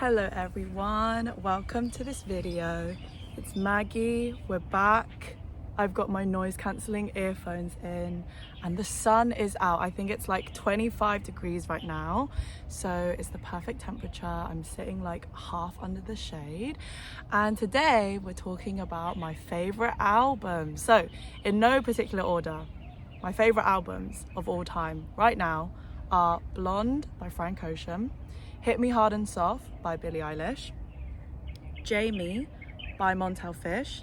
Hello everyone, welcome to this video. It's Maggie, we're back. I've got my noise cancelling earphones in and the sun is out. I think it's like 25 degrees right now, so it's the perfect temperature. I'm sitting like half under the shade, and today we're talking about my favorite albums. So in no particular order, my favorite albums of all time right now are Blonde by Frank Ocean, Hit Me Hard and Soft by Billie Eilish, Jamie by Montell Fish,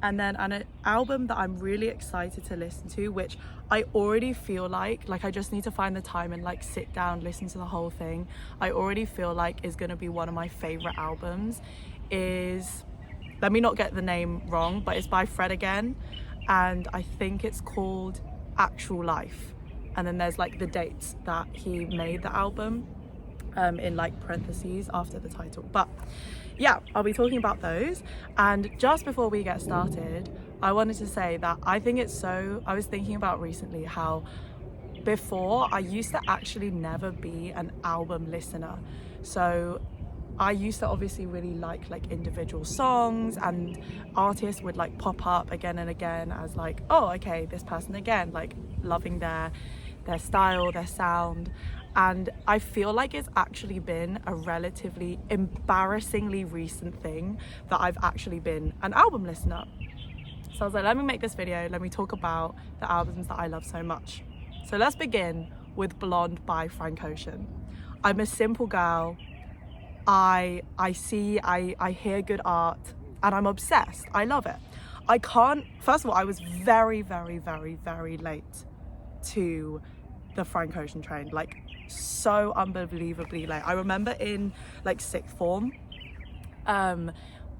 and then an album that I'm really excited to listen to, which I already feel like I just need to find the time and like sit down, listen to the whole thing. I already feel like is gonna be one of my favorite albums. Is, let me not get the name wrong, but it's by Fred again, and I think it's called Actual Life, and then there's like the dates that he made the album in like parentheses after the title. But yeah, I'll be talking about those. And just before we get started, I wanted to say that I think it's so, I was thinking about recently how before I used to actually never be an album listener. So I used to obviously really like individual songs, and artists would like pop up again and again as like, oh okay, this person again, like loving their style, their sound. And I feel like it's actually been a relatively embarrassingly recent thing that I've actually been an album listener. So I was like, let me make this video, let me talk about the albums that I love so much. So let's begin with Blonde by Frank Ocean. I'm a simple girl. I hear good art and I'm obsessed. I love it. I can't, first of all, I was very late to the Frank Ocean train, like so unbelievably late. I remember in like sixth form,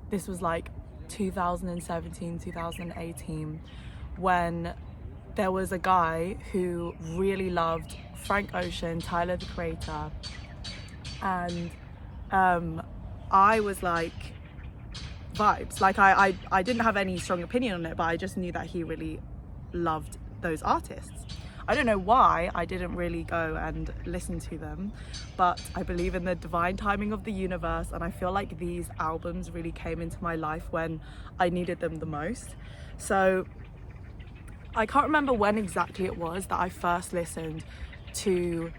this was like 2017, 2018, when there was a guy who really loved Frank Ocean, Tyler the Creator, and I was like, vibes. Like I didn't have any strong opinion on it, but I just knew that he really loved those artists. I don't know why I didn't really go and listen to them, but I believe in the divine timing of the universe, and I feel like these albums really came into my life when I needed them the most. So I can't remember when exactly it was that I first listened to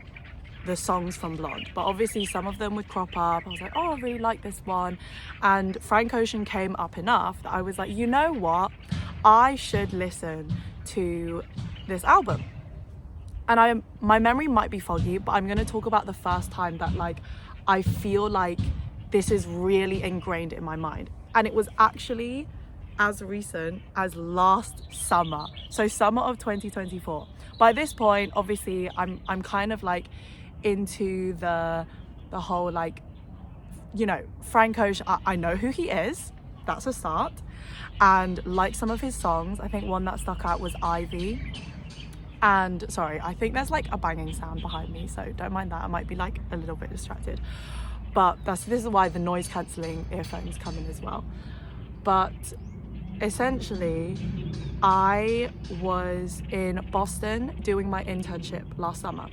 the songs from Blonde, but obviously some of them would crop up. I was like, oh, I really like this one, and Frank Ocean came up enough that I was like, you know what, I should listen to this album. And my memory might be foggy, but I'm going to talk about the first time that like I feel like this is really ingrained in my mind, and it was actually as recent as last summer, so summer of 2024. By this point, obviously I'm kind of like into the whole like, you know, Frank Ocean. I know who he is, that's a start, and like some of his songs. I think one that stuck out was Ivy. And sorry, I think there's like a banging sound behind me, so don't mind that. I might be like a little bit distracted, but this is why the noise cancelling earphones come in as well. But essentially, I was in Boston doing my internship last summer,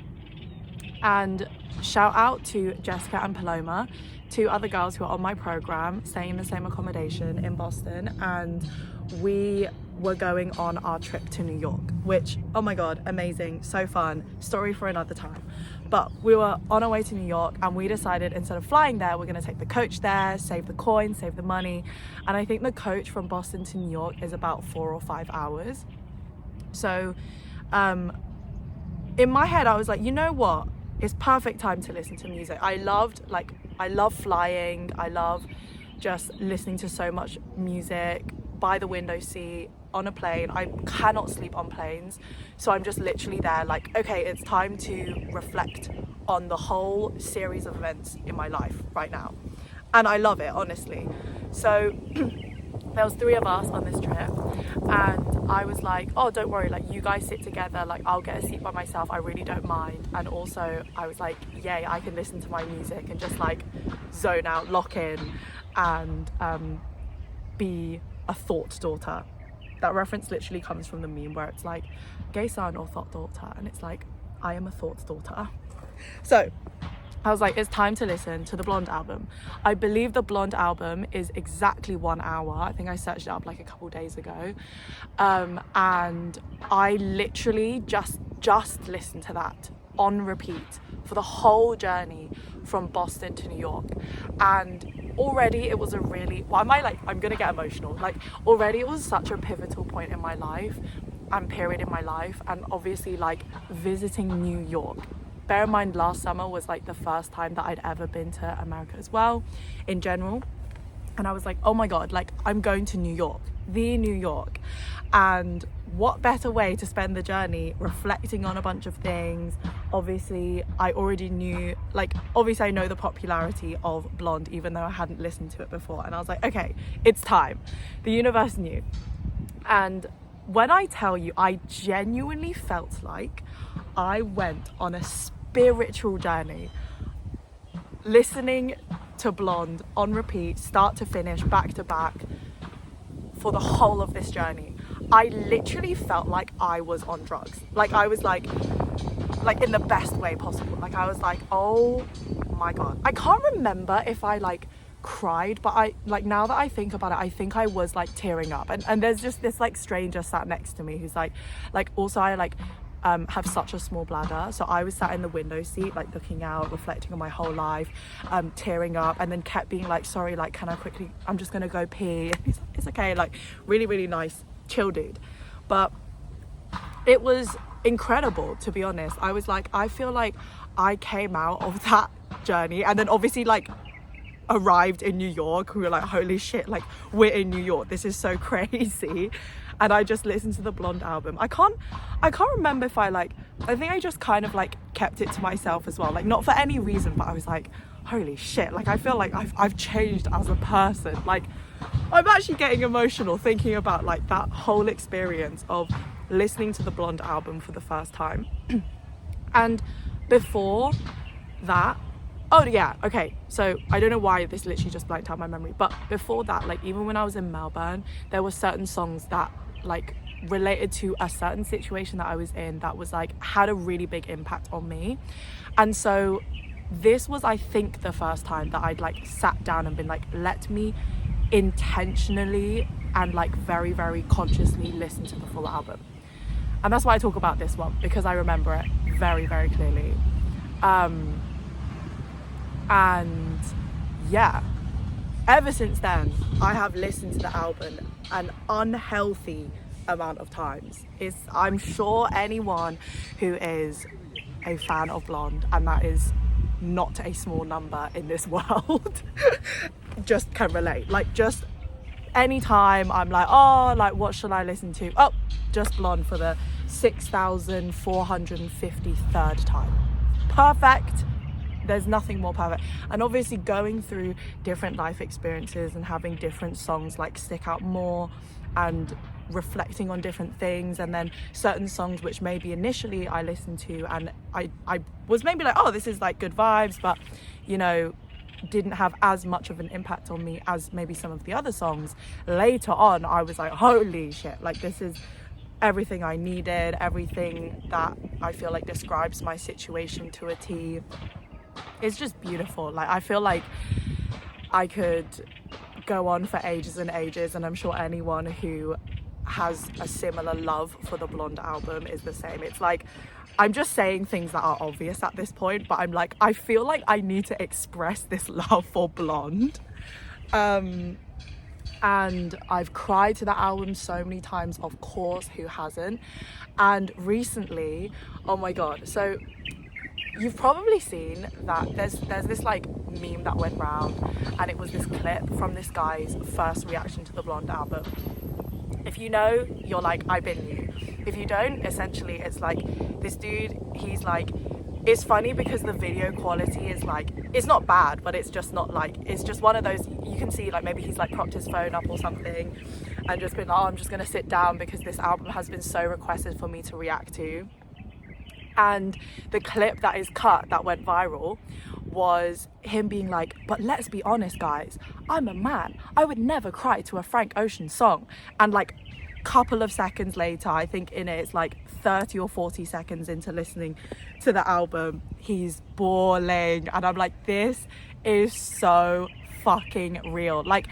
and shout out to Jessica and Paloma, two other girls who are on my program, staying in the same accommodation in Boston, and we were going on our trip to New York, which, oh my god, amazing, so fun, story for another time. But we were on our way to New York, and we decided instead of flying there, we're going to take the coach there, save the coins, save the money. And I think the coach from Boston to New York is about 4 or 5 hours. So in my head I was like, you know what, it's perfect time to listen to music. I love flying, I love just listening to so much music by the window seat on a plane. I cannot sleep on planes, so I'm just literally there like, okay, it's time to reflect on the whole series of events in my life right now, and I love it, honestly. So there was 3 of us on this trip, and I was like, oh, don't worry, like you guys sit together, like I'll get a seat by myself, I really don't mind. And also I was like, yay, I can listen to my music and just like zone out, lock in, and be a thought daughter. That reference literally comes from the meme where it's like gay son or thought daughter, and it's like, I am a thought daughter. So I was like, it's time to listen to the Blonde album. I believe the Blonde album is exactly 1 hour. I think I searched it up like a couple days ago. And I literally just listened to that on repeat for the whole journey from Boston to New York. And already it was a really, I'm gonna get emotional. Like, already it was such a pivotal point in my life and period in my life. And obviously, like, visiting New York. Bear in mind, last summer was like the first time that I'd ever been to America as well, in general. And I was like, oh my God, like, I'm going to New York, the New York. And what better way to spend the journey reflecting on a bunch of things. Obviously, I already knew, like, obviously I know the popularity of Blonde, even though I hadn't listened to it before. And I was like, okay, it's time. The universe knew. And when I tell you, I genuinely felt like I went on a spiritual journey, listening to Blonde on repeat, start to finish, back to back, for the whole of this journey. I literally felt like I was on drugs. Like, I was like in the best way possible. Like, I was like, oh my God. I can't remember if I like cried, but I, like, now that I think about it, I think I was like tearing up. And there's just this like stranger sat next to me who's like also I like have such a small bladder, so I was sat in the window seat, like looking out, reflecting on my whole life, tearing up, and then kept being like, sorry, like, can I quickly, I'm just gonna go pee. And he's like, it's okay, like, really, really nice, chill dude. But it was incredible, to be honest. I was like, I feel like I came out of that journey and then obviously like arrived in New York. We were like, holy shit, like, we're in New York, this is so crazy. And I just listened to the Blonde album. I can't remember if I think I just kind of like kept it to myself as well, like, not for any reason, but I was like, holy shit, like, I feel like I've changed as a person. Like, I'm actually getting emotional thinking about like that whole experience of listening to the Blonde album for the first time. And before that, oh yeah, okay, so I don't know why this literally just blanked out my memory, but before that, like, even when I was in Melbourne, there were certain songs that like related to a certain situation that I was in that was like had a really big impact on me. And so this was, I think, the first time that I'd like sat down and been like, let me intentionally and like very, very consciously listen to the full album. And that's why I talk about this one, because I remember it very, very clearly. And yeah, ever since then I have listened to the album an unhealthy amount of times. I'm sure anyone who is a fan of Blonde, and that is not a small number in this world, just can relate. Like, just anytime I'm like, oh, like, what should I listen to? Oh, just Blonde for the 6,453rd time. Perfect. There's nothing more perfect. And obviously going through different life experiences and having different songs like stick out more, and reflecting on different things, and then certain songs which maybe initially I listened to and I was maybe like, oh, this is like good vibes, but, you know, didn't have as much of an impact on me as maybe some of the other songs. Later on, I was like, holy shit, like, this is everything I needed, everything that I feel like describes my situation to a T. It's just beautiful. Like, I feel like I could go on for ages and ages, and I'm sure anyone who has a similar love for the Blonde album is the same. It's like, I'm just saying things that are obvious at this point, but I'm like, I feel like I need to express this love for Blonde. And I've cried to that album so many times, of course, who hasn't? And recently, oh my God, so you've probably seen that there's this like meme that went round, and it was this clip from this guy's first reaction to the Blonde album. If you know, you're like, I've been you. If you don't, essentially it's like this dude, he's like, it's funny because the video quality is like, it's not bad, but it's just not like, it's just one of those, you can see like maybe he's like propped his phone up or something and just been like, oh, I'm just gonna sit down because this album has been so requested for me to react to. And the clip that is cut that went viral was him being like, but let's be honest guys, I'm a man, I would never cry to a Frank Ocean song. And like, couple of seconds later, I think in it, it's like 30 or 40 seconds into listening to the album, he's bawling, and I'm like, this is so fucking real. Like,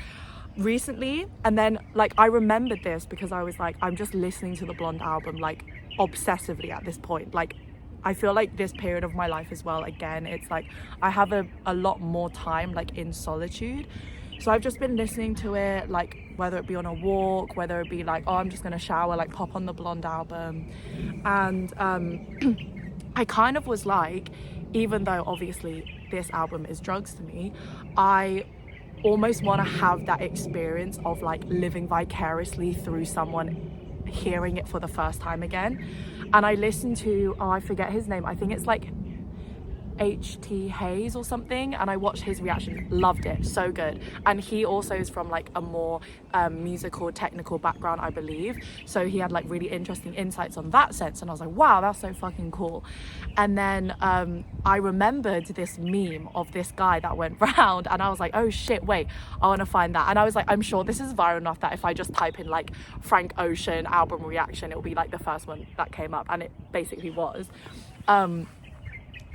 recently, and then like I remembered this because I was like, I'm just listening to the Blonde album like obsessively at this point. Like, I feel like this period of my life as well, again, it's like I have a lot more time like in solitude, so I've just been listening to it, like whether it be on a walk, whether it be like, oh, I'm just gonna shower, like pop on the Blonde album. And I kind of was like, even though obviously this album is drugs to me, I almost want to have that experience of like living vicariously through someone hearing it for the first time again. And I listened to, oh, I forget his name, I think it's like HMHAS or something, and I watched his reaction, loved it, so good. And he also is from like a more musical technical background, I believe, so he had like really interesting insights on that sense, and I was like, wow, that's so fucking cool. And then I remembered this meme of this guy that went round, and I was like, oh shit, wait, I want to find that. And I was like, I'm sure this is viral enough that if I just type in like Frank Ocean album reaction, it'll be like the first one that came up, and it basically was.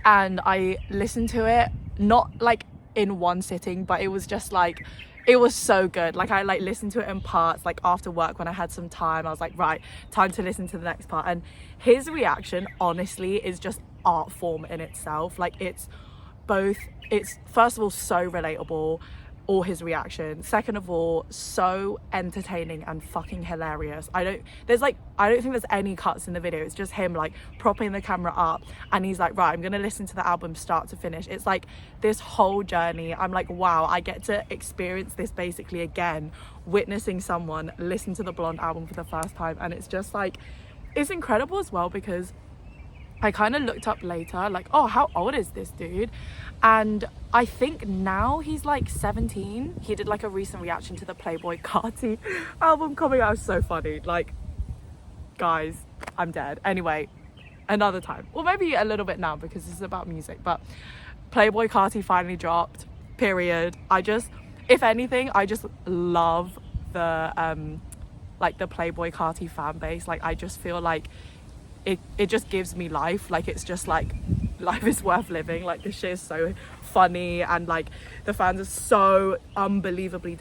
And I listened to it, not like in one sitting, but it was just like, it was so good. Like I like listened to it in parts, like after work when I had some time, I was like, right, time to listen to the next part. And his reaction honestly is just art form in itself. Like it's first of all so relatable, all his reaction. Second of all, so entertaining and fucking hilarious. I don't think there's any cuts in the video. It's just him like propping the camera up, and he's like, right, I'm gonna listen to the album start to finish. It's like this whole journey. I'm like, wow, I get to experience this basically again, witnessing someone listen to the Blonde album for the first time. And it's just like, it's incredible as well, because I kind of looked up later, like, oh, how old is this dude? And I think now he's like 17. He did like a recent reaction to the Playboi Carti album coming out. It's so funny. Like, guys, I'm dead. Anyway, another time. Or maybe a little bit now, because this is about music. But Playboi Carti finally dropped, period. If anything, I just love the, like the Playboi Carti fan base. Like, I just feel like it just gives me life. Like, it's just like, life is worth living. Like, this shit is so funny, and like the fans are so unbelievably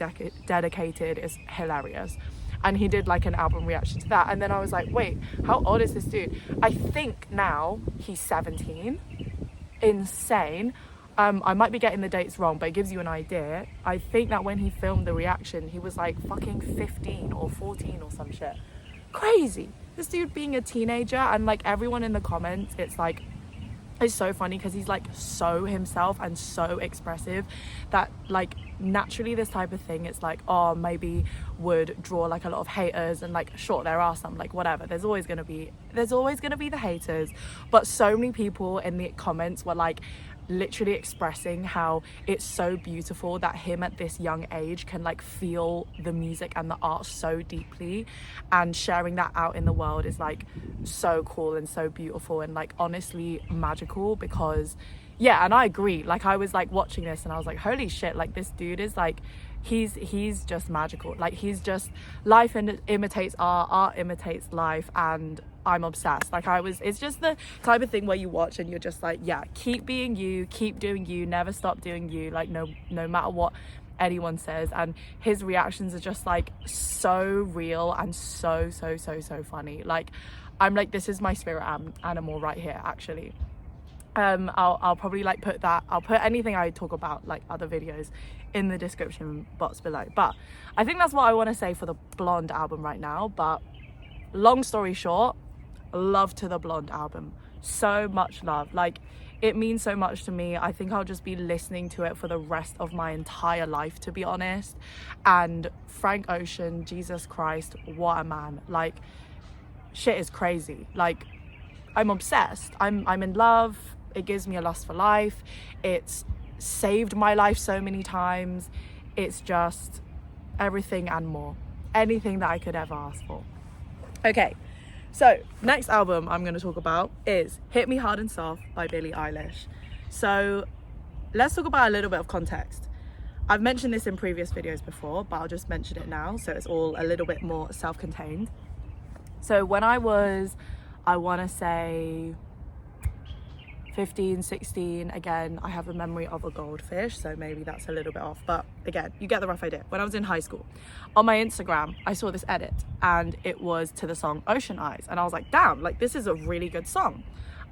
dedicated. It's hilarious. And he did like an album reaction to that, and then I was like, wait, how old is this dude? I think now he's 17. Insane. I might be getting the dates wrong, but it gives you an idea. I think that when he filmed the reaction, he was like fucking 15 or 14 or some shit. Crazy. This dude being a teenager, and like everyone in the comments, it's like, it's so funny because he's like so himself and so expressive that like naturally this type of thing, it's like, oh, maybe would draw like a lot of haters, and like sure, there are some, like whatever, there's always gonna be the haters, but so many people in the comments were like literally expressing how it's so beautiful that him at this young age can like feel the music and the art so deeply, and sharing that out in the world is like so cool and so beautiful and like honestly magical. Because yeah, and I agree, like I was like watching this and I was like, holy shit, like this dude is like, he's just magical. Like he's just, life imitates art imitates life, and I'm obsessed. Like it's just the type of thing where you watch and you're just like, yeah, keep being you, keep doing you, never stop doing you, like no matter what anyone says. And his reactions are just like so real and so funny. Like I'm like, this is my spirit animal right here, actually. I'll probably like I'll put anything I talk about, like other videos, in the description box below. But I think that's what I want to say for the Blonde album right now. But long story short, love to the Blonde album, so much love. Like it means so much to me. I think I'll just be listening to it for the rest of my entire life, to be honest. And Frank Ocean, Jesus Christ, what a man. Like shit is crazy. Like I'm obsessed. I'm in love. It gives me a lust for life. It's saved my life so many times. It's just everything and more, anything that I could ever ask for. Okay, so next album I'm going to talk about is Hit Me Hard and Soft by Billie Eilish. So let's talk about a little bit of context. I've mentioned this in previous videos before, but I'll just mention it now so it's all a little bit more self-contained. So when I was, I want to say 15, 16, again, I have a memory of a goldfish, so maybe that's a little bit off, but again, you get the rough idea. When I was in high school, on my Instagram, I saw this edit and it was to the song Ocean Eyes, and I was like, damn, like this is a really good song.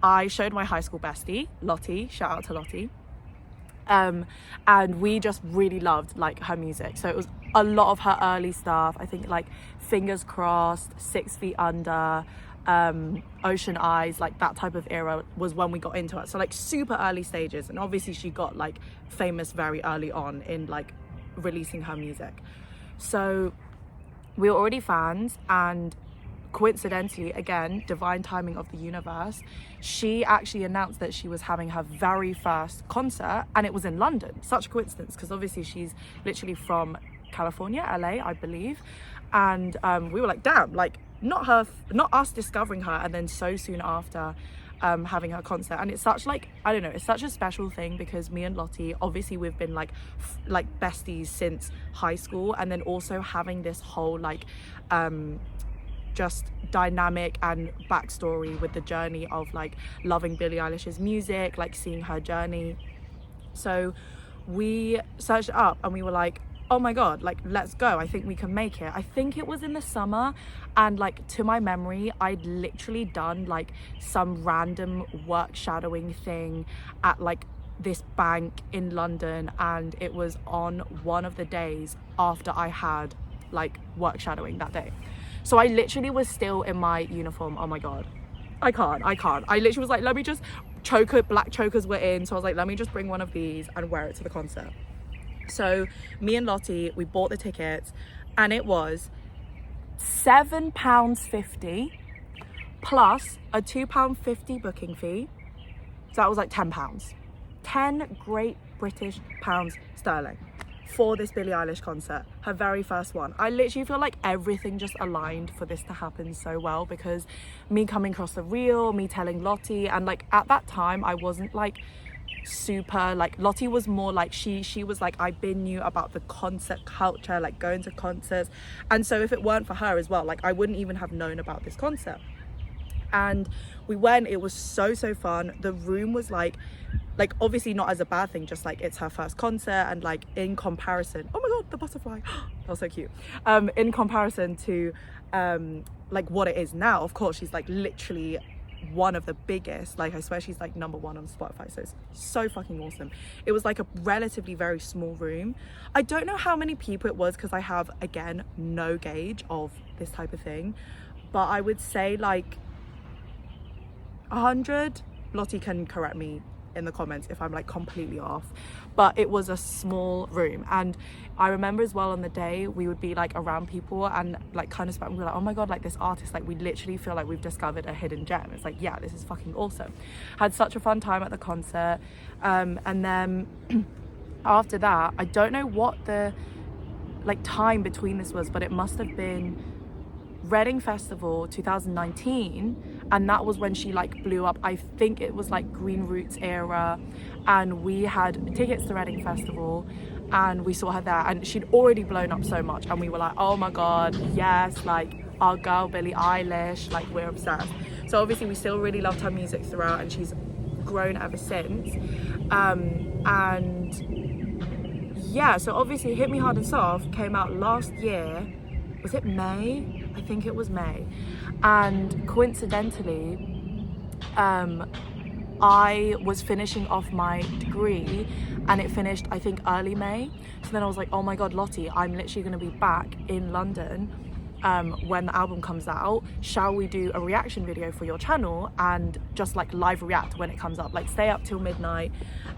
I showed my high school bestie, Lottie, shout out to Lottie, and we just really loved like her music. So it was a lot of her early stuff, I think like Fingers Crossed, 6 Feet Under, Ocean Eyes, like that type of era was when we got into it. So like super early stages, and obviously she got like famous very early on in like releasing her music. So we were already fans, and coincidentally, again, divine timing of the universe, she actually announced that she was having her very first concert, and it was in London. Such a coincidence, because obviously she's literally from California, LA, I believe. And we were like, damn, like not us discovering her and then so soon after having her concert. And it's such like, I don't know, it's such a special thing, because me and Lottie, obviously we've been like besties since high school, and then also having this whole like just dynamic and backstory with the journey of like loving Billie Eilish's music, like seeing her journey. So we searched it up and we were like, oh my god, like let's go, I think we can make it. I think it was in the summer, and like to my memory, I'd literally done like some random work shadowing thing at like this bank in London, and it was on one of the days after I had like work shadowing that day. So I literally was still in my uniform. Oh my god, I can't. I literally was like, let me just black chokers were in, so I was like, let me just bring one of these and wear it to the concert. So me and Lottie, we bought the tickets, and it was £7.50 plus a £2.50 booking fee. So that was like £10. 10 great British pounds sterling for this Billie Eilish concert, her very first one. I literally feel like everything just aligned for this to happen so well, because me coming across the reel, me telling Lottie, and like at that time I wasn't like super like, Lottie was more like she was like, I've been knew about the concert culture, like going to concerts, and so if it weren't for her as well, like I wouldn't even have known about this concert. And we went, it was so fun. The room was like obviously not as a bad thing, just like it's her first concert, and like in comparison, oh my god, the butterfly, that was so cute, in comparison to like what it is now, of course she's like literally one of the biggest, like I swear she's like #1 on Spotify, so it's so fucking awesome. It was like a relatively very small room. I don't know how many people it was, because I have again no gauge of this type of thing, but I would say like 100. Lottie can correct me in the comments if I'm like completely off, but it was a small room. And I remember as well, on the day we would be like around people and like kind of we were like, oh my god, like this artist, like we literally feel like we've discovered a hidden gem. It's like, yeah, this is fucking awesome. Had such a fun time at the concert, and then after that, I don't know what the like time between this was, but it must have been Reading Festival 2019, and that was when she like blew up. I think it was like Green Roots era, and we had tickets to Reading Festival and we saw her there, and she'd already blown up so much, and we were like, oh my god, yes, like our girl Billie Eilish, like we're obsessed. So obviously we still really loved her music throughout, and she's grown ever since. And yeah, so obviously Hit Me Hard and Soft came out last year. Was it May? I think it was May. And coincidentally, I was finishing off my degree, and it finished, I think, early May. So then I was like, oh my god, Lottie, I'm literally going to be back in London when the album comes out. Shall we do a reaction video for your channel and just like live react when it comes up, like stay up till midnight?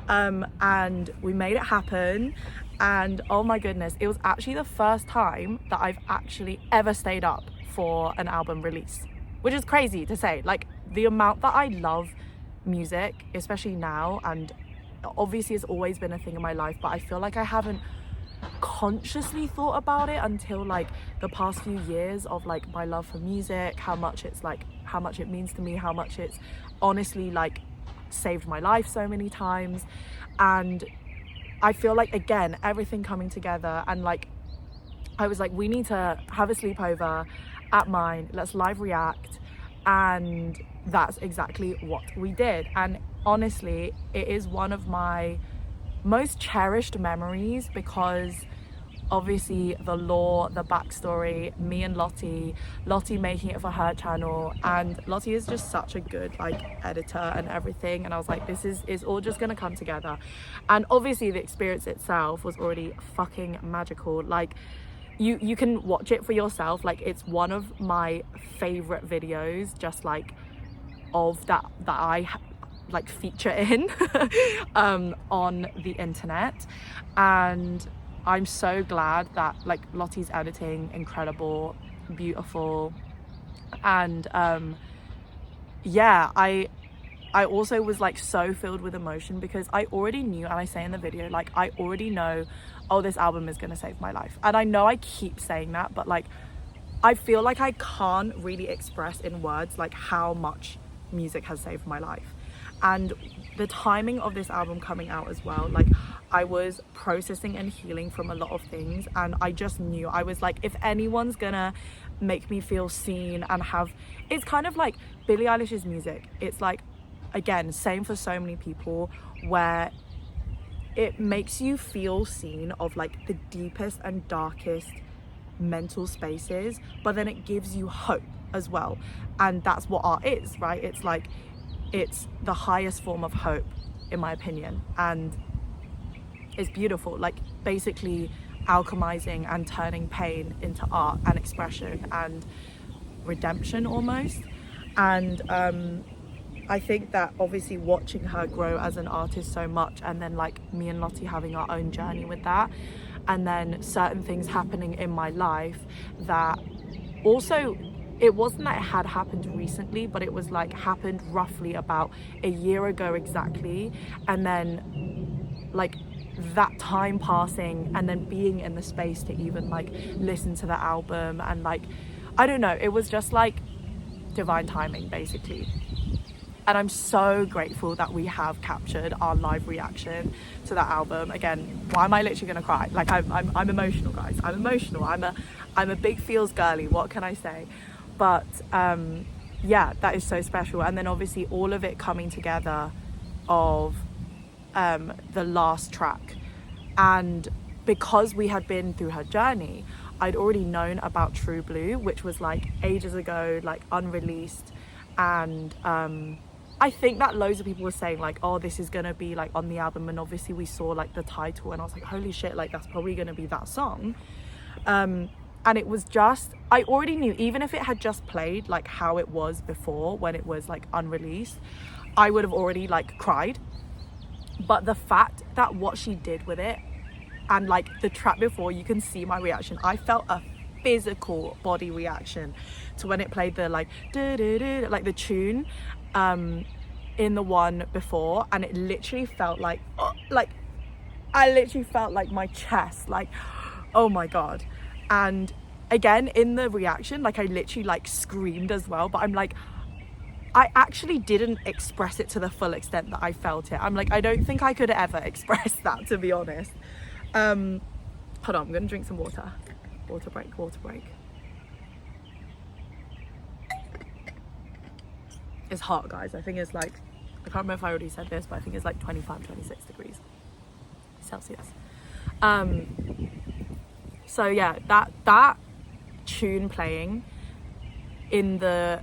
And we made it happen. And oh my goodness, it was actually the first time that I've actually ever stayed up for an album release, which is crazy to say. Like the amount that I love music, especially now, and obviously it's always been a thing in my life, but I feel like I haven't consciously thought about it until like the past few years of like my love for music, how much it's like, how much it means to me, how much it's honestly like saved my life so many times. And I feel like, again, everything coming together, and like I was like, we need to have a sleepover at mine, let's live react. And that's exactly what we did. And honestly, it is one of my most cherished memories, because obviously the lore, the backstory, me and Lottie making it for her channel, and Lottie is just such a good like editor and everything, and I was like, this is all just gonna come together. And obviously the experience itself was already fucking magical. Like you can watch it for yourself. Like it's one of my favorite videos, just like of that I like feature in on the internet. And I'm so glad that like Lottie's editing, incredible, beautiful. And yeah, I also was like so filled with emotion, because I already knew, and I say in the video, like I already know, oh, this album is gonna save my life. And I know I keep saying that, but like I feel like I can't really express in words like how much music has saved my life. And the timing of this album coming out as well, like I was processing and healing from a lot of things, and I just knew, I was like, if anyone's gonna make me feel seen and have, it's kind of like Billie Eilish's music, it's like, again, same for so many people, where it makes you feel seen of like the deepest and darkest mental spaces, but then it gives you hope as well. And that's what art is, right? It's like, it's the highest form of hope, in my opinion. And it's beautiful, like basically alchemizing and turning pain into art and expression and redemption almost. And I think that obviously watching her grow as an artist so much, and then like me and Lottie having our own journey with that, and then certain things happening in my life that also, it wasn't that it had happened recently, but it was like happened roughly about a year ago exactly. And then like that time passing, and then being in the space to even like listen to the album, and like I don't know, it was just like divine timing basically. And I'm so grateful that we have captured our live reaction to that album. Again, why am I literally gonna cry? Like I'm emotional, guys. I'm emotional. I'm a big feels girly, what can I say? But yeah, that is so special. And then obviously all of it coming together of the last track. And because we had been through her journey, I'd already known about True Blue, which was like ages ago, like unreleased. And I think that loads of people were saying like, oh, this is gonna be like on the album. And obviously we saw like the title, and I was like, holy shit, like that's probably gonna be that song. And it was just, I already knew, even if it had just played like how it was before when it was like unreleased, I would have already like cried. But the fact that what she did with it, and like the track before, you can see my reaction. I felt a physical body reaction to when it played the like like the tune in the one before, and it literally felt like I literally felt like my chest, like oh my god. And again in the reaction, like I literally like screamed as well, but I'm like, I actually didn't express it to the full extent that I felt it. I'm like, I don't think I could ever express that, to be honest. Hold on, I'm gonna drink some water. Water break. It's hot, guys. I think it's like, I can't remember if I already said this, but I think it's like 25, 26 degrees Celsius. So yeah, that tune playing in the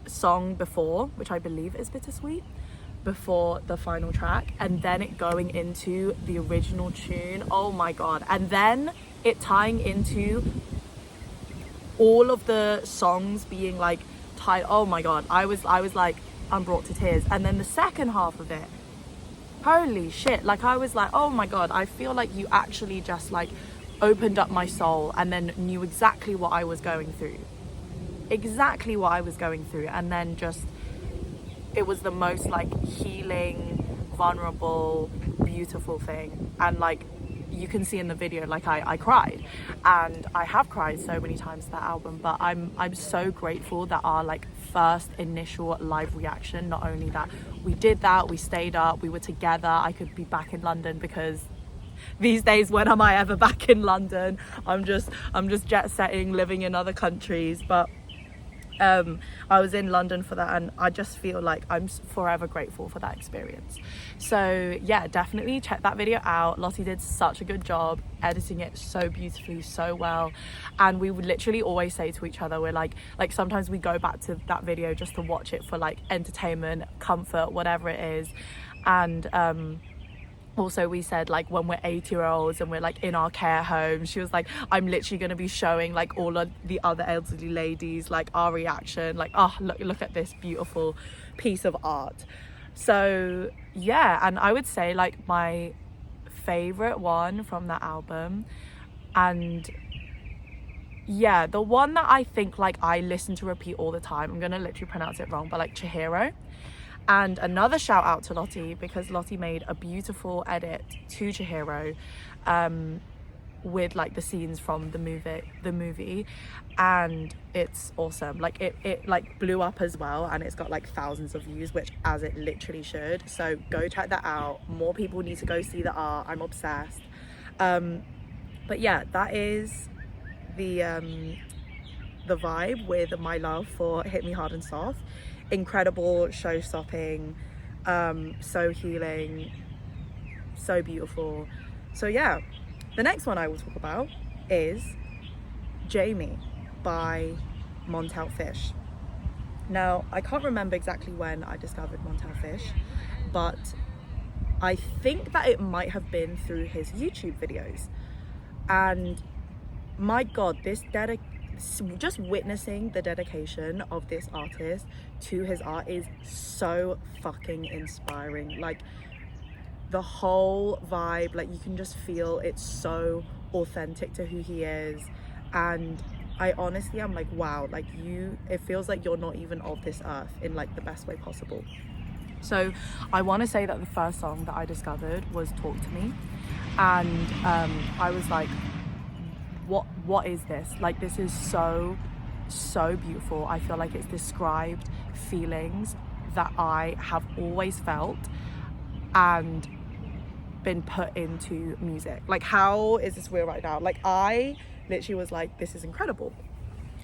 song before, which I believe is Bittersweet, before the final track, and then it going into the original tune, oh my god, and then it tying into all of the songs being like tied, oh my god, I was like, I'm brought to tears. And then the second half of it, holy shit, like I was like, oh my god, I feel like you actually just like opened up my soul and then knew exactly what I was going through, and then just, it was the most like healing, vulnerable, beautiful thing. And like you can see in the video, like I cried, and I have cried so many times to that album. But I'm so grateful that our like first initial live reaction, not only that we did that, we stayed up, we were together, I could be back in London, because these days, when am I ever back in London? I'm just jet setting, living in other countries. But I was in London for that, and I just feel like I'm forever grateful for that experience. So yeah, definitely check that video out. Lottie did such a good job editing it so beautifully, so well, and we would literally always say to each other, we're like sometimes we go back to that video just to watch it for like entertainment, comfort, whatever it is. And also we said, like, when we're 80-year-olds and we're like in our care home, she was like, I'm literally going to be showing like all of the other elderly ladies like our reaction, like, oh, look at this beautiful piece of art. So yeah, and I would say like my favorite one from that album, and yeah, the one that I think like I listen to repeat all the time, I'm gonna literally pronounce it wrong, but like CHIHIRO. And another shout out to Lottie, because Lottie made a beautiful edit to CHIHIRO with like the scenes from the movie, and it's awesome. Like it like blew up as well, and it's got like thousands of views, which as it literally should. So go check that out. More people need to go see the art. I'm obsessed. But yeah, that is the vibe with my love for Hit Me Hard and Soft. Incredible, show-stopping, so healing, so beautiful. So yeah, the next one I will talk about is Jamie by Montell Fish. Now, I can't remember exactly when I discovered Montell Fish, but I think that it might have been through his YouTube videos. And my God, just witnessing the dedication of this artist to his art is so fucking inspiring. Like, the whole vibe, like, you can just feel it's so authentic to who he is. And I honestly am like, wow, like, it feels like you're not even of this earth in like the best way possible. So I want to say that the first song that I discovered was Talk to Me, and I was like, what is this? Like, this is so beautiful. I feel like it's described feelings that I have always felt and been put into music. Like, how is this real right now? Like, I literally was like, this is incredible.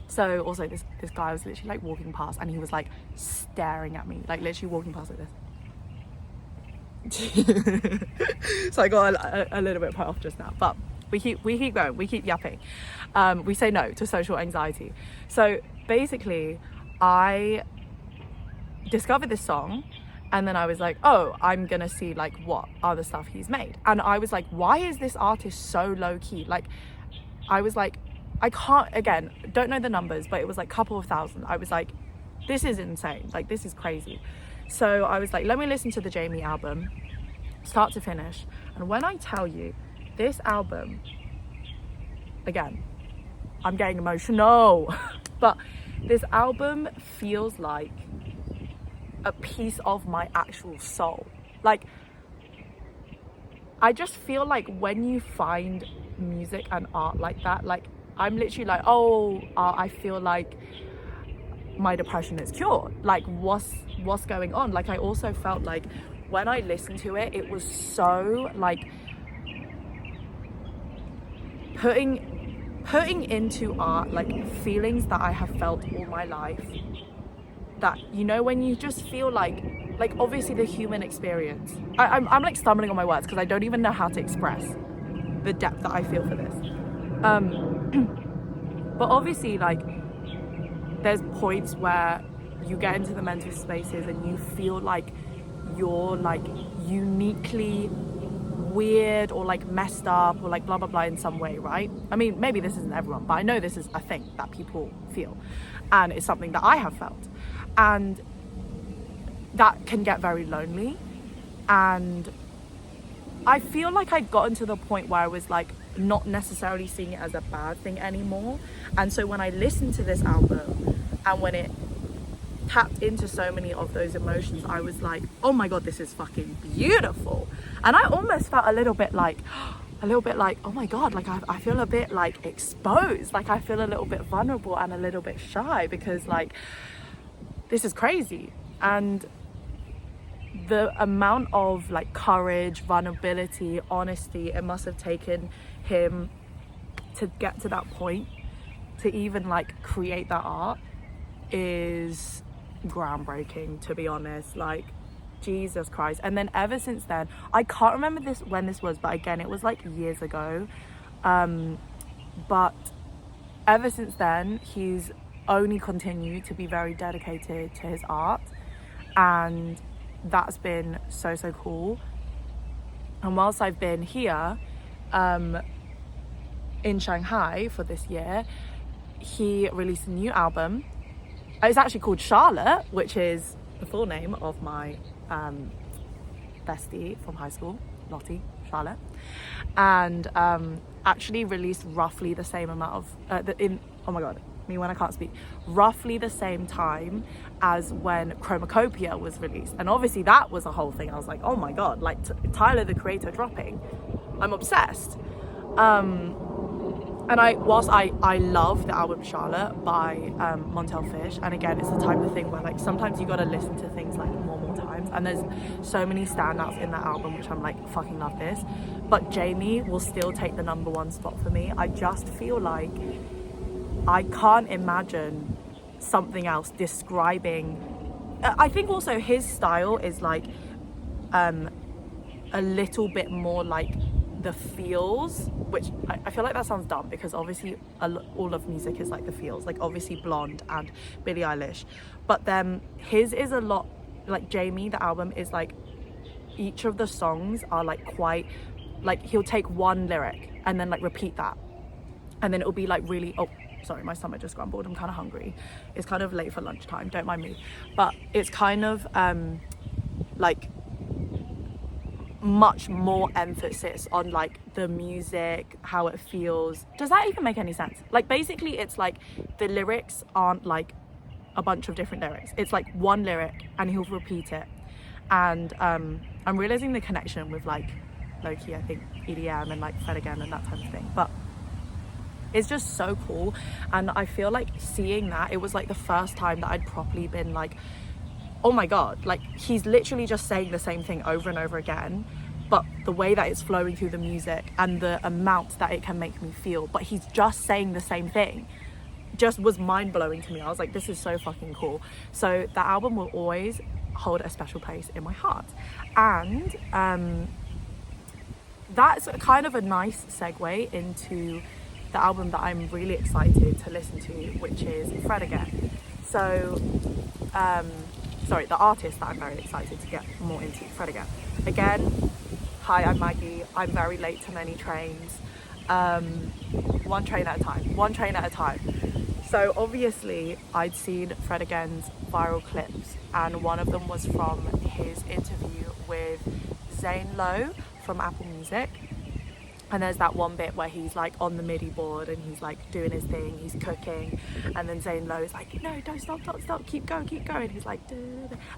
So also this guy was literally like walking past, and he was like staring at me, like literally walking past like this. So I got a little bit put off just now, but we keep going, we keep yapping. We say no to social anxiety. So basically, I discovered this song, and then I was like, oh, I'm gonna see like what other stuff he's made. And I was like, why is this artist so low key? Like, I was like, I can't, again, don't know the numbers, but it was like a couple of thousand. I was like, this is insane, like this is crazy. So I was like, let me listen to the Jamie album start to finish. And when I tell you, this album, again, I'm getting emotional, but this album feels like a piece of my actual soul. Like, I just feel like when you find music and art like that, like, I'm literally like, oh, I feel like my depression is cured. Like, what's going on? Like, I also felt like when I listened to it, it was so like putting into art like feelings that I have felt all my life. That, you know, when you just feel like obviously the human experience, I'm like stumbling on my words because I don't even know how to express the depth that I feel for this. But obviously, like, there's points where you get into the mental spaces and you feel like you're like uniquely weird or like messed up or like blah blah blah in some way, right? I mean, maybe this isn't everyone, but I know this is a thing that people feel, and it's something that I have felt, and that can get very lonely. And I feel like I'd gotten to the point where I was like not necessarily seeing it as a bad thing anymore. And so when I listened to this album and when it tapped into so many of those emotions, I was like, oh my God, this is fucking beautiful. And I almost felt a little bit like, oh my God, like I feel a bit like exposed, like I feel a little bit vulnerable and a little bit shy, because like this is crazy. And the amount of like courage, vulnerability, honesty it must have taken him to get to that point, to even like create that art, is groundbreaking, to be honest. Like, Jesus Christ. And then ever since then, I can't remember when this was, but again, it was like years ago. But ever since then, he's only continued to be very dedicated to his art, and that's been so cool. And whilst I've been here in Shanghai for this year, he released a new album. It's actually called Charlotte, which is the full name of my bestie from high school, Lottie, Charlotte, and actually released roughly the same amount of oh my god, me when I can't speak, roughly the same time as when Chromacopia was released. And obviously that was a whole thing. I was like, oh my god, like Tyler the Creator dropping, I'm obsessed. And whilst I love the album Charlotte by Montell Fish, and again, it's the type of thing where like sometimes you gotta listen to things like more times, and there's so many standouts in that album which I'm like, fucking love this. But Jamie will still take the #1 spot for me. I just feel like I can't imagine something else describing. I think also his style is like a little bit more like the feels, which I feel like that sounds dumb because obviously all of music is like the feels, like obviously Blonde and Billie Eilish, but then his is a lot like Jamie. The album is like, each of the songs are like quite like, he'll take one lyric and then like repeat that, and then it'll be like really, oh sorry, my stomach just grumbled, I'm kind of hungry, it's kind of late for lunchtime, don't mind me, but it's kind of like much more emphasis on like the music, how it feels. Does that even make any sense? Like basically it's like the lyrics aren't like a bunch of different lyrics, it's like one lyric and he'll repeat it. And I'm realizing the connection with like low-key, I think EDM and like Fred Again and that type of thing, but it's just so cool. And I feel like seeing that, it was like the first time that I'd properly been like, oh my god, like he's literally just saying the same thing over and over again, but the way that it's flowing through the music and the amount that it can make me feel, but he's just saying the same thing, just was mind-blowing to me. I was like, this is so fucking cool. So that album will always hold a special place in my heart. And that's kind of a nice segue into the album that I'm really excited to listen to, which is Fred Again. So sorry, the artist that I'm very excited to get more into, Fred Again. Again, hi, I'm Maggie. I'm very late to many trains. One train at a time. So obviously I'd seen Fred Again's viral clips, and one of them was from his interview with Zane Lowe from Apple Music. And there's that one bit where he's like on the MIDI board and he's like doing his thing, he's cooking, and then Zane Lowe's like, no, don't stop, keep going. He's like,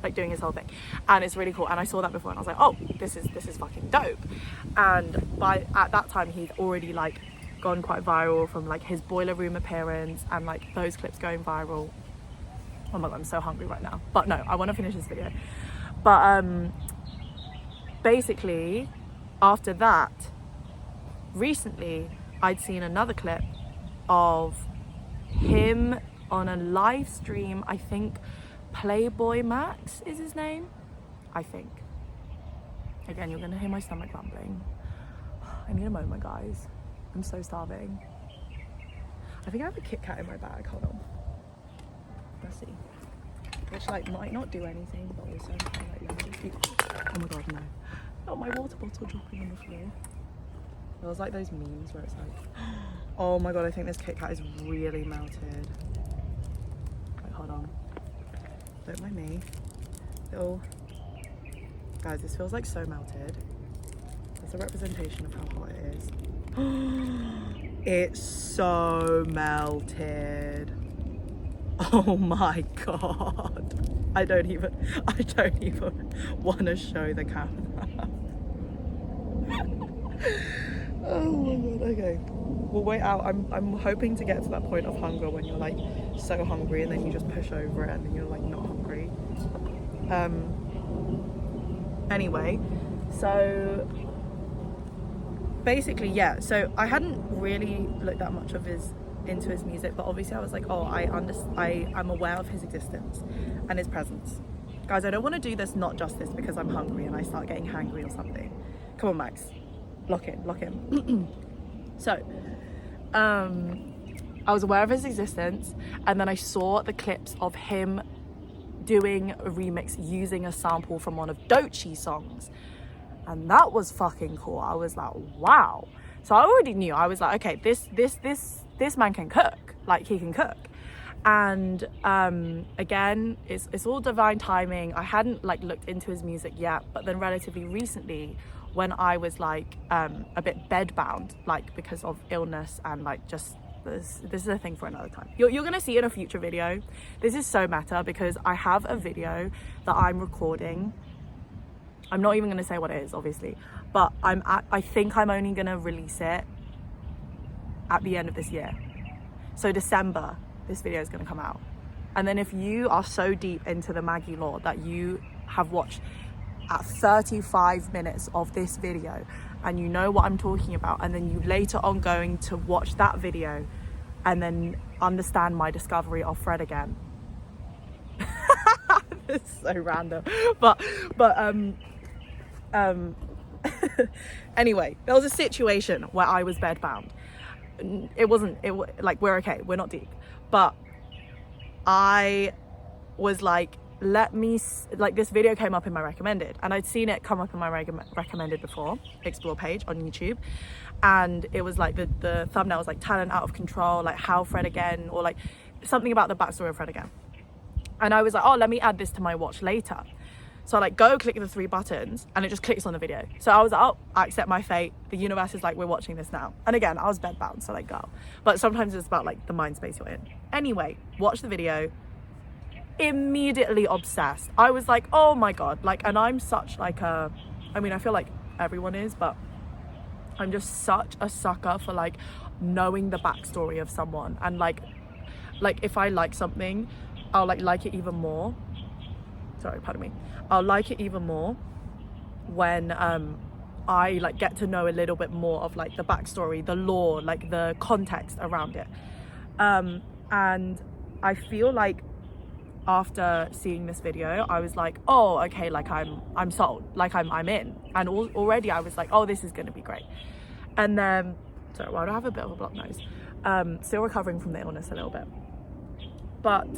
like doing his whole thing, and it's really cool. And I saw that before and I was like, oh, this is fucking dope. And at that time he'd already like gone quite viral from like his Boiler Room appearance and like those clips going viral. Oh my god, I'm so hungry right now. But no, I want to finish this video. But basically after that, recently I'd seen another clip of him on a live stream. I think Playboy Max is his name, I think. Again, you're gonna hear my stomach rumbling. I need a moment, guys. I'm so starving. I think I have a Kit Kat in my bag. Hold on. Let's see. Which like might not do anything, but also like, oh my god, no. Not my water bottle dropping on the floor. It was like those memes where it's like, oh my god, I think this Kit Kat is really melted. Wait, hold on. Don't mind me. Little... Guys, this feels like so melted. That's a representation of how hot it is. It's so melted. Oh my god. I don't even want to show the camera. Oh my god, okay. We'll wait out. I'm hoping to get to that point of hunger when you're like so hungry and then you just push over it and then you're like not hungry. Anyway, so basically, yeah, so I hadn't really looked that much of his into his music, but obviously I was like, oh, I'm aware of his existence and his presence. Guys, I don't want to do this not justice because I'm hungry and I start getting hangry or something. Come on, Max, lock in. So I was aware of his existence, and then I saw the clips of him doing a remix using a sample from one of Doechie's songs, and that was fucking cool. I was like, wow. So I already knew. I was like, okay, this man can cook. Like, he can cook. And again, it's all divine timing. I hadn't like looked into his music yet, but then relatively recently, when I was like a bit bedbound, like because of illness and like just this is a thing for another time. You're gonna see in a future video. This is so meta because I have a video that I'm recording. I'm not even gonna say what it is, obviously, but I think I'm only gonna release it at the end of this year. So December, this video is gonna come out. And then if you are so deep into the Maggie lore that you have watched at 35 minutes of this video and you know what I'm talking about, and then you later on going to watch that video and then understand my discovery of Fred again. It's so random, but anyway, there was a situation where I was bedbound. Like, we're okay, we're not deep, but I was like, this video came up in my recommended, and I'd seen it come up in my recommended before, explore page on YouTube, and it was like the thumbnail was like talent out of control, like how Fred again, or like something about the backstory of Fred again. And I was like, oh, let me add this to my watch later. So I like go click the 3 buttons and it just clicks on the video. So I was like, oh, I accept my fate. The universe is like, we're watching this now. And again, I was bedbound, so like go. But sometimes it's about like the mind space you're in. Anyway, watch the video. Immediately obsessed. I was like, oh my God. Like, and I'm such like I feel like everyone is, but I'm just such a sucker for like knowing the backstory of someone. And like if I like something, I'll like it even more. Sorry, pardon me. I'll like it even more when I like get to know a little bit more of like the backstory, the lore, like the context around it. And I feel like after seeing this video, I was like, oh, okay, like I'm sold, like I'm in. And already I was like, oh, this is gonna be great. And then, sorry, well, I have a bit of a blocked nose. Still recovering from the illness a little bit. But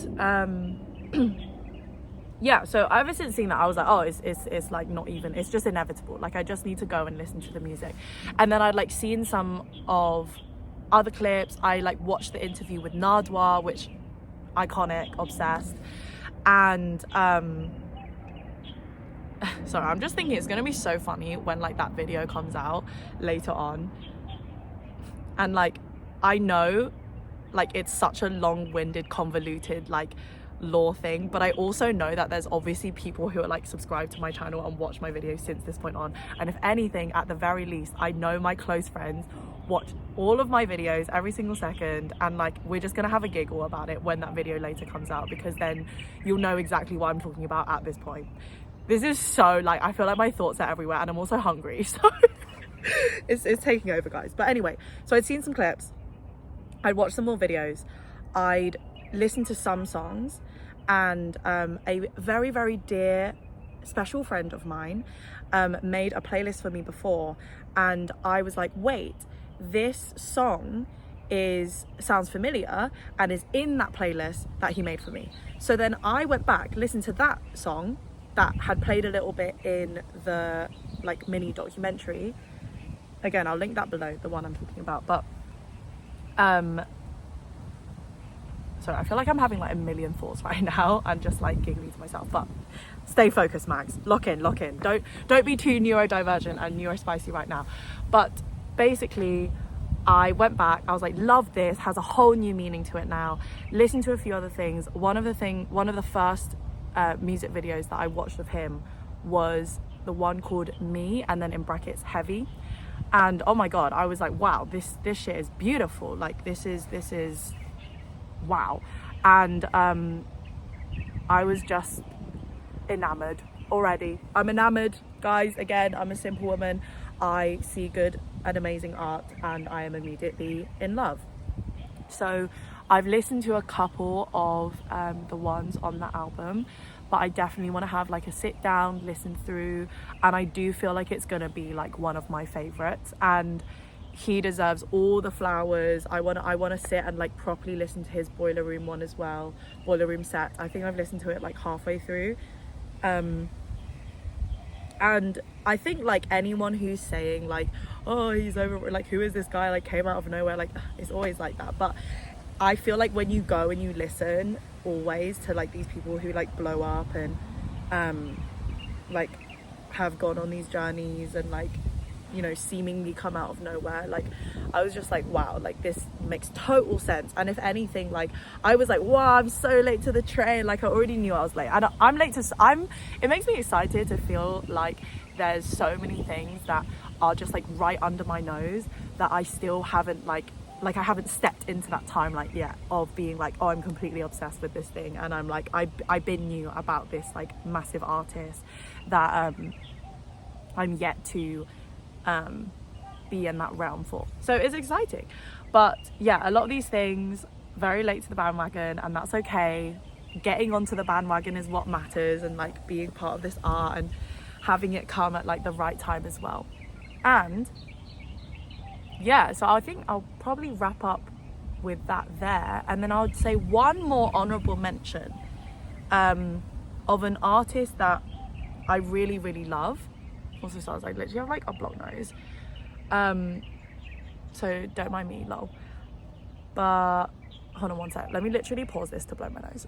yeah, so ever since seeing that, I was like, oh, it's like not even, it's just inevitable. Like, I just need to go and listen to the music. And then I'd like seen some of other clips. I like watched the interview with Nardwar, which iconic, obsessed. And sorry, I'm just thinking it's gonna be so funny when like that video comes out later on. And like, I know like it's such a long-winded, convoluted like lore thing, but I also know that there's obviously people who are like subscribed to my channel and watch my videos since this point on, and if anything, at the very least, I know my close friends watch all of my videos every single second, and like we're just gonna have a giggle about it when that video later comes out, because then you'll know exactly what I'm talking about at this point. This is so like, I feel like my thoughts are everywhere, and I'm also hungry, so it's taking over, guys. But anyway, so I'd seen some clips, I'd watched some more videos, I'd listened to some songs, and a very, very dear special friend of mine made a playlist for me before, and I was like, wait, this song sounds familiar and is in that playlist that he made for me. So then I went back, listened to that song that had played a little bit in the like mini documentary. Again, I'll link that below, the one I'm talking about. But sorry, I feel like I'm having like a million thoughts right now and just like giggling to myself, but stay focused, Max. Lock in. Don't be too neurodivergent and neurospicy right now. But basically, I went back, I was like, love this, has a whole new meaning to it now. Listened to a few other things. One of the first music videos that I watched of him was the one called Me, and then in brackets Heavy. And oh my God, I was like, wow, this shit is beautiful. Like this is wow. And I was just enamored already. I'm enamored, guys. Again, I'm a simple woman. I see good and amazing art and I am immediately in love. So I've listened to a couple of the ones on that album, but I definitely want to have like a sit down, listen through, and I do feel like it's gonna be like one of my favorites, and he deserves all the flowers. I want to sit and like properly listen to his Boiler Room one as well, Boiler Room set. I think I've listened to it like halfway through, and I think like anyone who's saying like, oh, he's over, like who is this guy, like came out of nowhere, like it's always like that. But I feel like when you go and you listen always to like these people who like blow up and like have gone on these journeys and like, you know, seemingly come out of nowhere, like I was just like, wow, like this makes total sense. And if anything, like I was like, wow, I'm so late to the train, like I already knew I was late, and it makes me excited to feel like there's so many things that are just like right under my nose that I still haven't like I haven't stepped into that timeline yet of being like, oh, I'm completely obsessed with this thing, and I'm like, I been knew about this like massive artist that I'm yet to be in that realm for. So it's exciting. But yeah, a lot of these things very late to the bandwagon, and that's okay. Getting onto the bandwagon is what matters, and like being part of this art and having it come at like the right time as well. And yeah, so I think I'll probably wrap up with that there, and then I would say one more honorable mention of an artist that I really, really love. Also sounds like literally have like a blocked nose, so don't mind me, lol. But hold on one sec, let me literally pause this to blow my nose.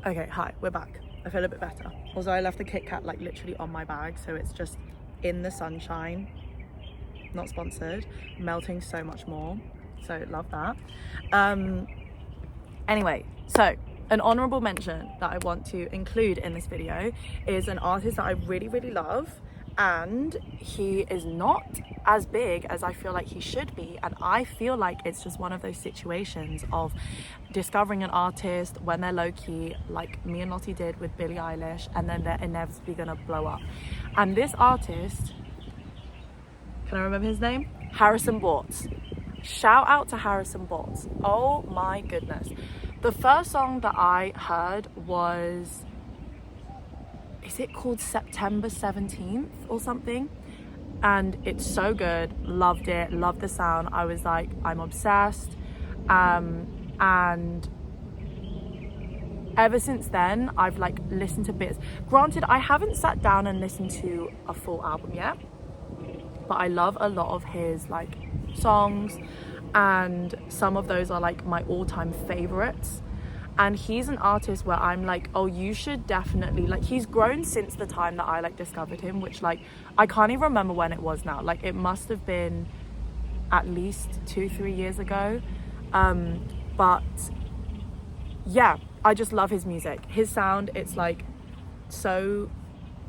Okay, hi, we're back. I feel a bit better. Also, I left the Kit Kat like literally on my bag, so it's just in the sunshine, not sponsored, melting so much more, so love that. Anyway, so an honorable mention that I want to include in this video is an artist that I really, really love, and he is not as big as I feel like he should be, and I feel like it's just one of those situations of discovering an artist when they're low-key, like me and Lottie did with Billie Eilish, and then they're inevitably gonna blow up. And this artist, can I remember his name? Harrison Borts. Shout out to Harrison Borts. Oh my goodness. The first song that I heard was, is it called September 17th or something? And it's so good. Loved it, loved the sound. I was like, I'm obsessed. And ever since then, I've like listened to bits. Granted, I haven't sat down and listened to a full album yet, but I love a lot of his like songs, and some of those are like my all-time favorites. And he's an artist where I'm like, oh, you should definitely, like, he's grown since the time that I like discovered him, which like I can't even remember when it was now. Like it must have been at least 2-3 years ago. But yeah, I just love his music, his sound. It's like so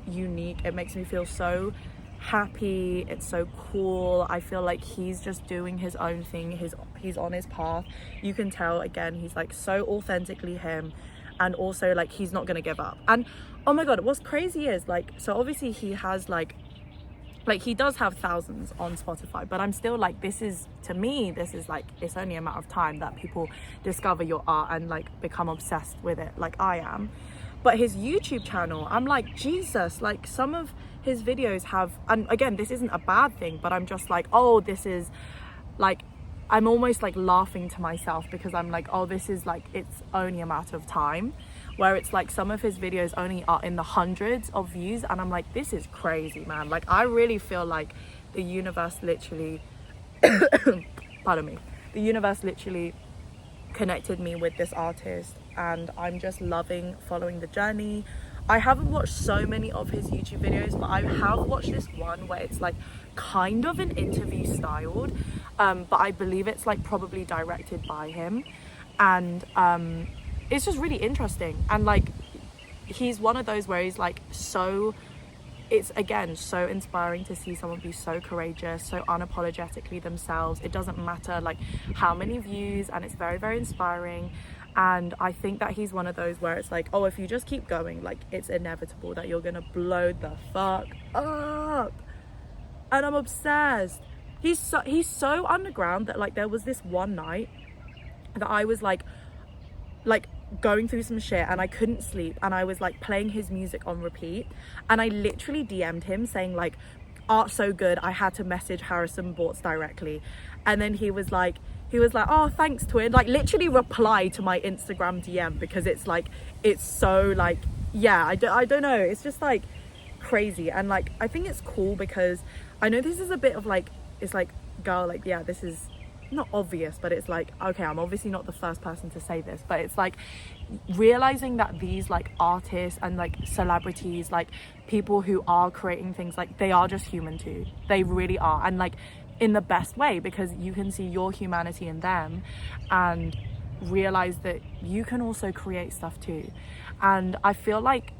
unique, it makes me feel so happy, it's so cool. I feel like he's just doing his own thing, he's on his path. You can tell, again, he's like so authentically him, and also like he's not gonna give up. And oh my god, what's crazy is like, so obviously he has like he does have thousands on Spotify, but I'm still like, this is, to me, this is like, it's only a matter of time that people discover your art and like become obsessed with it like I am. But his YouTube channel, I'm like, Jesus, like some of his videos have, and again, this isn't a bad thing, but I'm just like, oh, this is like, I'm almost like laughing to myself, because I'm like, oh, this is like, it's only a matter of time. Where it's like some of his videos only are in the hundreds of views, and I'm like, this is crazy, man. Like I really feel like the universe literally pardon me, the universe literally connected me with this artist, and I'm just loving following the journey. I haven't watched so many of his YouTube videos, but I have watched this one where it's like kind of an interview styled, but I believe it's like probably directed by him, and it's just really interesting. And like he's one of those where he's like, so it's again so inspiring to see someone be so courageous, so unapologetically themselves. It doesn't matter like how many views, and it's very, very inspiring. And I think that he's one of those where it's like, oh, if you just keep going, like it's inevitable that you're gonna blow the fuck up. And I'm obsessed. He's so underground that like there was this one night that I was like going through some shit and I couldn't sleep, and I was like playing his music on repeat, and I literally DM'd him saying like, art so good I had to message Harrison Borts directly. And then he was like, oh thanks twin, like literally replied to my Instagram DM, because it's like, it's so like, yeah, I don't know, it's just like crazy. And like I think it's cool because I know this is a bit of like, it's like, girl, like yeah, this is not obvious, but it's like, okay, I'm obviously not the first person to say this, but it's like realizing that these like artists and like celebrities, like people who are creating things, like they are just human too, they really are, and like in the best way, because you can see your humanity in them and realize that you can also create stuff too. And I feel like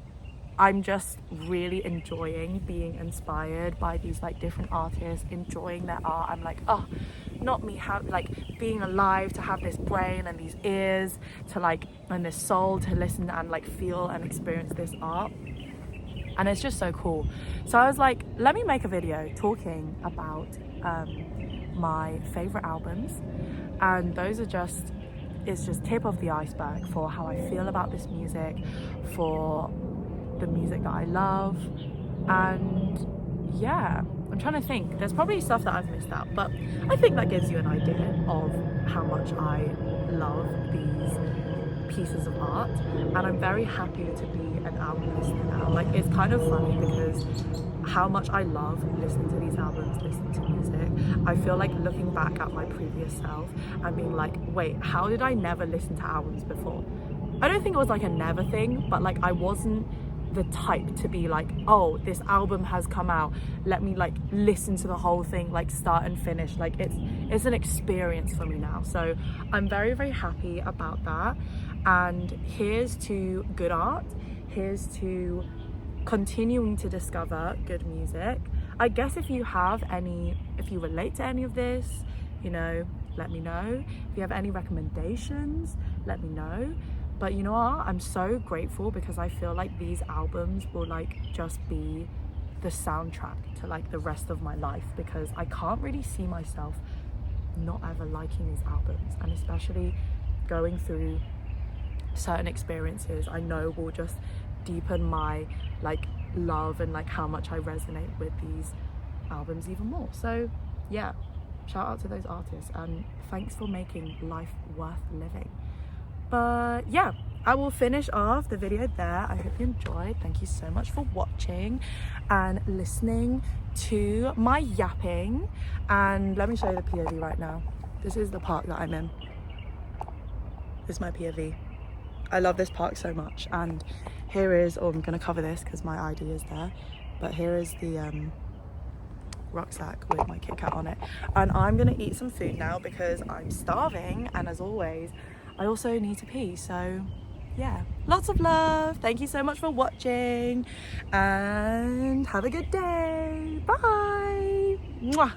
I'm just really enjoying being inspired by these like different artists, enjoying their art. I'm like, oh, not me, have like being alive to have this brain and these ears to like, and this soul to listen and like feel and experience this art. And it's just so cool. So I was like, let me make a video talking about my favorite albums, and those are just, it's just tip of the iceberg for how I feel about this music, for the music that I love. And yeah, I'm trying to think, there's probably stuff that I've missed out, but I think that gives you an idea of how much I love these pieces of art. And I'm very happy to be an album listener now. Like it's kind of funny because how much I love listening to these albums, listening to music, I feel like looking back at my previous self and being like, wait, how did I never listen to albums before? I don't think it was like a never thing, but like I wasn't the type to be like, oh, this album has come out, let me like listen to the whole thing, like start and finish. Like it's an experience for me now. So I'm very, very happy about that. And here's to good art, here's to continuing to discover good music. I guess if you relate to any of this, you know, let me know. If you have any recommendations, let me know. But you know what, I'm so grateful because I feel like these albums will like just be the soundtrack to like the rest of my life, because I can't really see myself not ever liking these albums, and especially going through certain experiences I know will just deepen my like love and like how much I resonate with these albums even more. So yeah, shout out to those artists and thanks for making life worth living. But yeah, I will finish off the video there. I hope you enjoyed. Thank you so much for watching and listening to my yapping. And let me show you the POV right now. This is the park that I'm in. This is my POV. I love this park so much. And here is, oh, I'm gonna cover this because my ID is there, but here is the rucksack with my Kit Kat on it. And I'm gonna eat some food now because I'm starving, and as always I also need to pee. So yeah, lots of love. Thank you so much for watching and have a good day. Bye. Mwah.